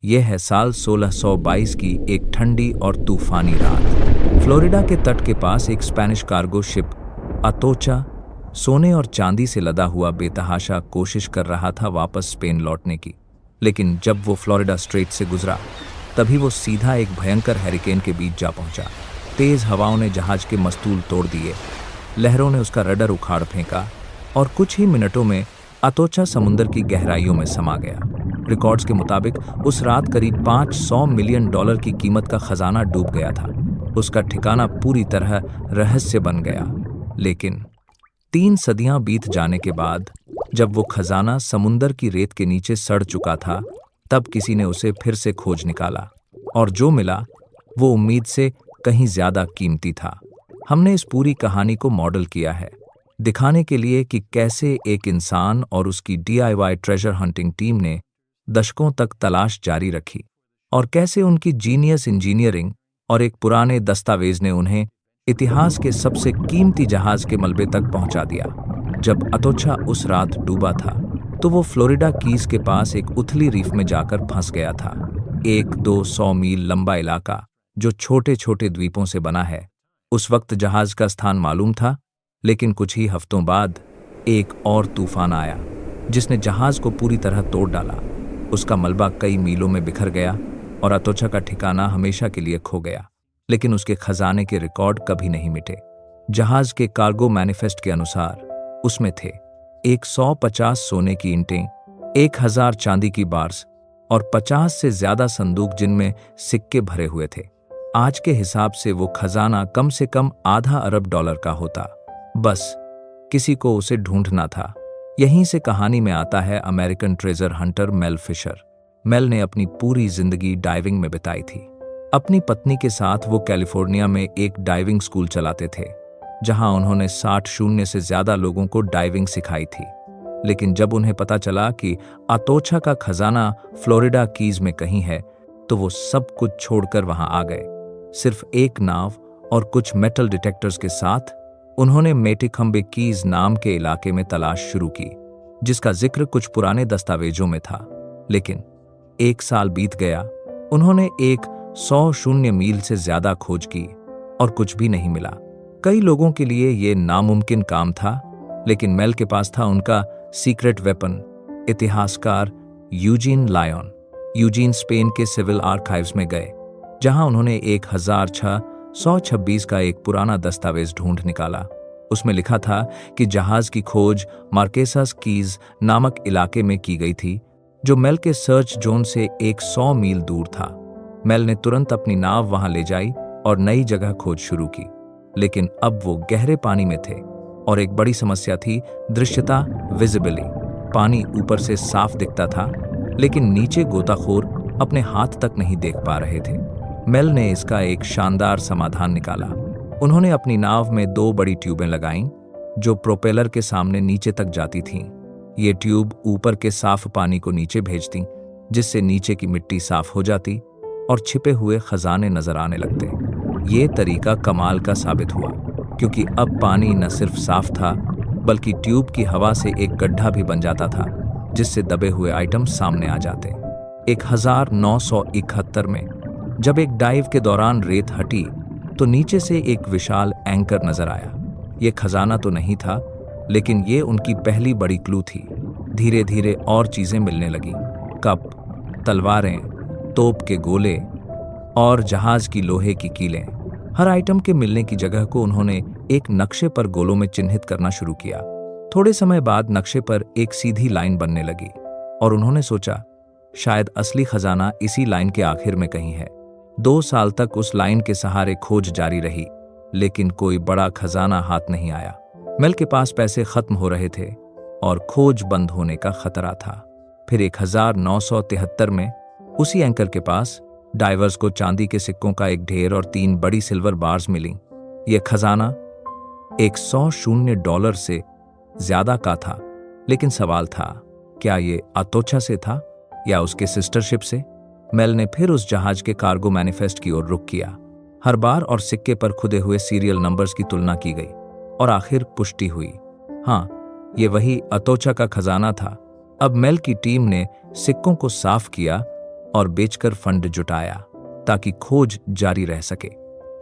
यह है साल 1622 की एक ठंडी और तूफानी रात। फ्लोरिडा के तट के पास एक स्पेनिश कार्गो शिप अतोचा सोने और चांदी से लदा हुआ बेतहाशा कोशिश कर रहा था वापस स्पेन लौटने की। लेकिन जब वो फ्लोरिडा स्ट्रेट से गुजरा तभी वो सीधा एक भयंकर हैरिकेन के बीच जा पहुंचा। तेज हवाओं ने जहाज के मस्तूल तोड़ दिए, लहरों ने उसका रडर उखाड़ फेंका और कुछ ही मिनटों में अतोचा समुद्र की गहराइयों में समा गया। रिकॉर्ड्स के मुताबिक उस रात करीब $500 मिलियन की कीमत का खजाना डूब गया था। उसका ठिकाना पूरी तरह रहस्य बन गया। लेकिन 3 सदियां बीत जाने के बाद जब वो खजाना समुद्र की रेत के नीचे सड़ चुका था, तब किसी ने उसे फिर से खोज निकाला और जो मिला वो उम्मीद से कहीं ज्यादा कीमती था। हमने इस पूरी कहानी को मॉडल किया है, दिखाने के लिए कि कैसे एक इंसान और उसकी DIY ट्रेजर हंटिंग टीम ने दशकों तक तलाश जारी रखी और कैसे उनकी जीनियस इंजीनियरिंग और एक पुराने दस्तावेज ने उन्हें इतिहास के सबसे कीमती जहाज के मलबे तक पहुंचा दिया। जब अतोचा उस रात डूबा था तो वो फ्लोरिडा कीज के पास एक उथली रीफ में जाकर फंस गया था। 100-200 मील लंबा इलाका जो छोटे छोटे द्वीपों से बना है। उस वक्त जहाज का स्थान मालूम था, लेकिन कुछ ही हफ्तों बाद एक और तूफान आया जिसने जहाज को पूरी तरह तोड़ डाला। उसका मलबा कई मीलों में बिखर गया और अतोचा का ठिकाना हमेशा के लिए खो गया। लेकिन उसके खजाने के रिकॉर्ड कभी नहीं मिटे। जहाज के कार्गो मैनिफेस्ट के अनुसार उसमें थे 150 सोने की ईंटें, 1000 चांदी की बार्स और 50 से ज्यादा संदूक जिनमें सिक्के भरे हुए थे। आज के हिसाब से वो खजाना कम से कम $500 अरब का होता। बस किसी को उसे ढूंढना था। यहीं से कहानी में आता है American treasure hunter Mel Fisher. Mel ने अपनी पूरी जिंदगी डाइविंग में बिताई थी। अपनी पत्नी के साथ वो कैलिफोर्निया में एक डाइविंग स्कूल चलाते थे, जहां उन्होंने 60 से ज्यादा लोगों को डाइविंग सिखाई थी। लेकिन जब उन्हें पता चला कि अतोचा का खजाना फ्लोरिडा कीज में कहीं है, तो वो सब कुछ छोड़कर वहां आ गए। सिर्फ एक नाव और कुछ मेटल डिटेक्टर्स के साथ उन्होंने मेटिखम्बे कीज नाम के इलाके में तलाश शुरू की, जिसका जिक्र कुछ पुराने दस्तावेजों में था। लेकिन 1 साल बीत गया, उन्होंने 100 मील से ज्यादा खोज की और कुछ भी नहीं मिला। कई लोगों के लिए यह नामुमकिन काम था, लेकिन मेल के पास था उनका सीक्रेट वेपन। इतिहासकार यूजीन लायन यूजीन स्पेन के सिविल आर्काइव्स में गए, जहां उन्होंने 1626 का एक पुराना दस्तावेज ढूंढ निकाला। उसमें लिखा था कि जहाज की खोज मार्केसास कीज नामक इलाके में की गई थी, जो मेल के सर्च जोन से 100 मील दूर था। मेल ने तुरंत अपनी नाव वहां ले जाई और नई जगह खोज शुरू की। लेकिन अब वो गहरे पानी में थे और एक बड़ी समस्या थी दृश्यता, विजिबिलिटी। पानी ऊपर से साफ दिखता था, लेकिन नीचे गोताखोर अपने हाथ तक नहीं देख पा रहे थे। मेल ने इसका एक शानदार समाधान निकाला। उन्होंने अपनी नाव में 2 बड़ी ट्यूबें लगाईं, जो प्रोपेलर के सामने नीचे तक जाती थीं। ये ट्यूब ऊपर के साफ पानी को नीचे भेजती, जिससे नीचे की मिट्टी साफ हो जाती और छिपे हुए खजाने नजर आने लगते। ये तरीका कमाल का साबित हुआ, क्योंकि अब पानी न सिर्फ साफ था, बल्कि ट्यूब की हवा से एक गड्ढा भी बन जाता था, जिससे दबे हुए आइटम सामने आ जाते। 1971 में जब एक डाइव के दौरान रेत हटी, तो नीचे से एक विशाल एंकर नजर आया। ये खजाना तो नहीं था, लेकिन ये उनकी पहली बड़ी क्लू थी। धीरे धीरे और चीजें मिलने लगीं। कप, तलवारें, तोप के गोले और जहाज की लोहे की कीलें। हर आइटम के मिलने की जगह को उन्होंने एक नक्शे पर गोलों में चिन्हित करना शुरू किया। थोड़े समय बाद नक्शे पर एक सीधी लाइन बनने लगी और उन्होंने सोचा, शायद असली खजाना इसी लाइन के आखिर में कहीं है। 2 साल तक उस लाइन के सहारे खोज जारी रही, लेकिन कोई बड़ा खजाना हाथ नहीं आया। मेल के पास पैसे खत्म हो रहे थे और खोज बंद होने का खतरा था। फिर 1973 में उसी एंकर के पास डाइवर्स को चांदी के सिक्कों का एक ढेर और 3 बड़ी सिल्वर बार्स मिली। यह खजाना $100 से ज्यादा का था, लेकिन सवाल था, क्या ये अतोचा से था या उसके सिस्टर शिप से? मेल ने फिर उस जहाज के कार्गो मैनिफेस्ट की ओर रुख किया। हर बार और सिक्के पर खुदे हुए सीरियल नंबर्स की तुलना की गई और आखिर पुष्टि हुई, हाँ, ये वही अतोचा का खजाना था। अब मेल की टीम ने सिक्कों को साफ किया और बेचकर फंड जुटाया ताकि खोज जारी रह सके।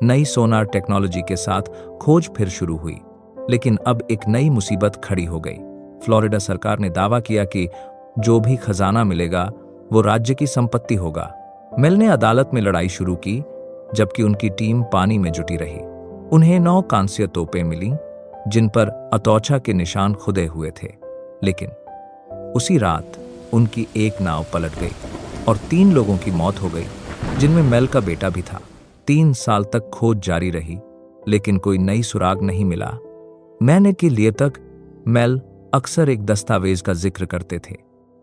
नई सोनार टेक्नोलॉजी के साथ खोज फिर शुरू हुई, लेकिन अब एक नई मुसीबत खड़ी हो गई। फ्लोरिडा सरकार ने दावा किया कि जो भी खजाना मिलेगा वो राज्य की संपत्ति होगा। मेल ने अदालत में लड़ाई शुरू की, जबकि उनकी टीम पानी में जुटी रही। उन्हें 9 कांस्य तोपें मिलीं, जिन पर अतौचा के निशान खुदे हुए थे। लेकिन उसी रात उनकी एक नाव पलट गई और 3 लोगों की मौत हो गई, जिनमें मेल का बेटा भी था। 3 साल तक खोज जारी रही, लेकिन कोई नई सुराग नहीं मिला। महीने के लिए तक मेल अक्सर एक दस्तावेज का जिक्र करते थे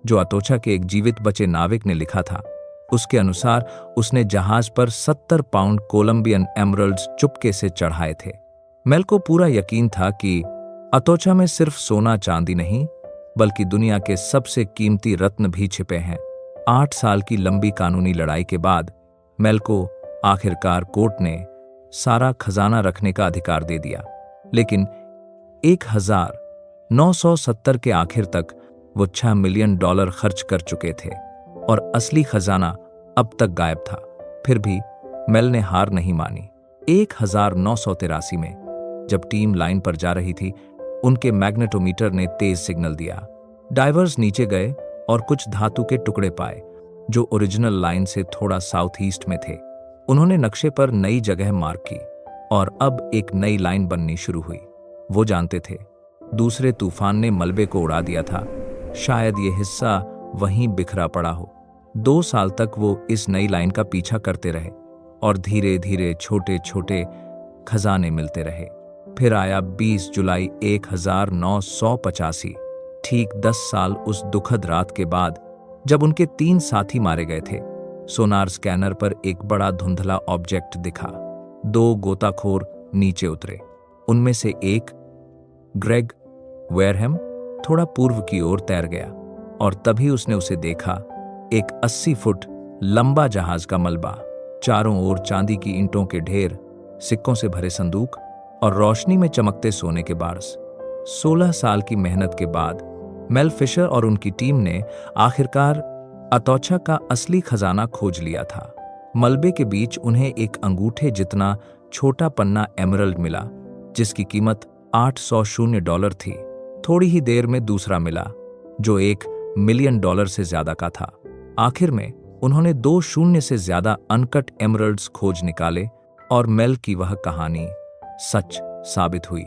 जो अतौचा के एक जीवित बचे नाविक ने लिखा था। उसके अनुसार उसने जहाज पर 70 पाउंड कोलंबियन एमरल्ड्स चुपके से चढ़ाए थे। मेल को पूरा यकीन था कि अतौचा में सिर्फ सोना चांदी नहीं, बल्कि दुनिया के सबसे कीमती रत्न भी छिपे हैं। 8 साल की लंबी कानूनी लड़ाई के बाद मेल को आखिरकार कोर्ट ने सारा खजाना रखने का अधिकार दे दिया, लेकिन 1970 के आखिर तक वो $6 मिलियन खर्च कर चुके थे और असली खजाना अब तक गायब था। फिर भी मेल ने हार नहीं मानी। 1983 में जब टीम लाइन पर जा रही थी, उनके मैग्नेटोमीटर ने तेज सिग्नल दिया। डाइवर्स नीचे गए और कुछ धातु के टुकड़े पाए जो ओरिजिनल लाइन से थोड़ा साउथ ईस्ट में थे। उन्होंने नक्शे पर नई जगह मार्क की और अब एक नई लाइन बननी शुरू हुई। वो जानते थे दूसरे तूफान ने मलबे को उड़ा दिया था, शायद ये हिस्सा वहीं बिखरा पड़ा हो। 2 साल तक वो इस नई लाइन का पीछा करते रहे और धीरे धीरे छोटे छोटे खजाने मिलते रहे। फिर आया 20 जुलाई 1985, ठीक 10 साल उस दुखद रात के बाद, जब उनके 3 साथी मारे गए थे। सोनार स्कैनर पर एक बड़ा धुंधला ऑब्जेक्ट दिखा। 2 गोताखोर नीचे उतरे। उनमें से एक, ग्रेग वेरहम, थोड़ा पूर्व की ओर तैर गया और तभी उसने उसे देखा। एक 80 फुट लंबा जहाज का मलबा, चारों ओर चांदी की ईंटों के ढेर, सिक्कों से भरे संदूक और रोशनी में चमकते सोने के बार्स। 16 साल की मेहनत के बाद मेल फिशर और उनकी टीम ने आखिरकार अतौचा का असली खजाना खोज लिया था। मलबे के बीच उन्हें एक अंगूठे जितना छोटा पन्ना एमरल्ड मिला, जिसकी कीमत $800 थी। थोड़ी ही देर में दूसरा मिला, जो $1 मिलियन से ज्यादा का था। आखिर में उन्होंने 2 शून्य से ज्यादा अनकट एमरल्ड्स खोज निकाले और मेल की वह कहानी सच साबित हुई।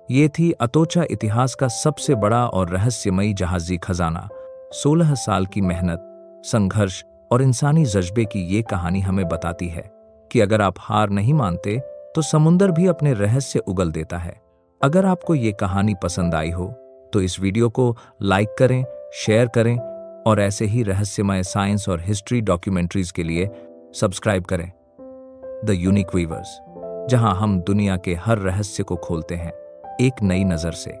ये थी अतौचा इतिहास का सबसे बड़ा और रहस्यमयी जहाजी खजाना। 16 साल की मेहनत, संघर्ष और इंसानी जज्बे की ये कहानी हमें बताती है कि अगर आप हार नहीं मानते तो समुंदर भी अपने रहस्य उगल देता है। अगर आपको ये कहानी पसंद आई हो तो इस वीडियो को लाइक करें, शेयर करें और ऐसे ही रहस्यमय साइंस और हिस्ट्री डॉक्यूमेंट्रीज के लिए सब्सक्राइब करें द यूनिक वीवर्स, जहां हम दुनिया के हर रहस्य को खोलते हैं एक नई नजर से।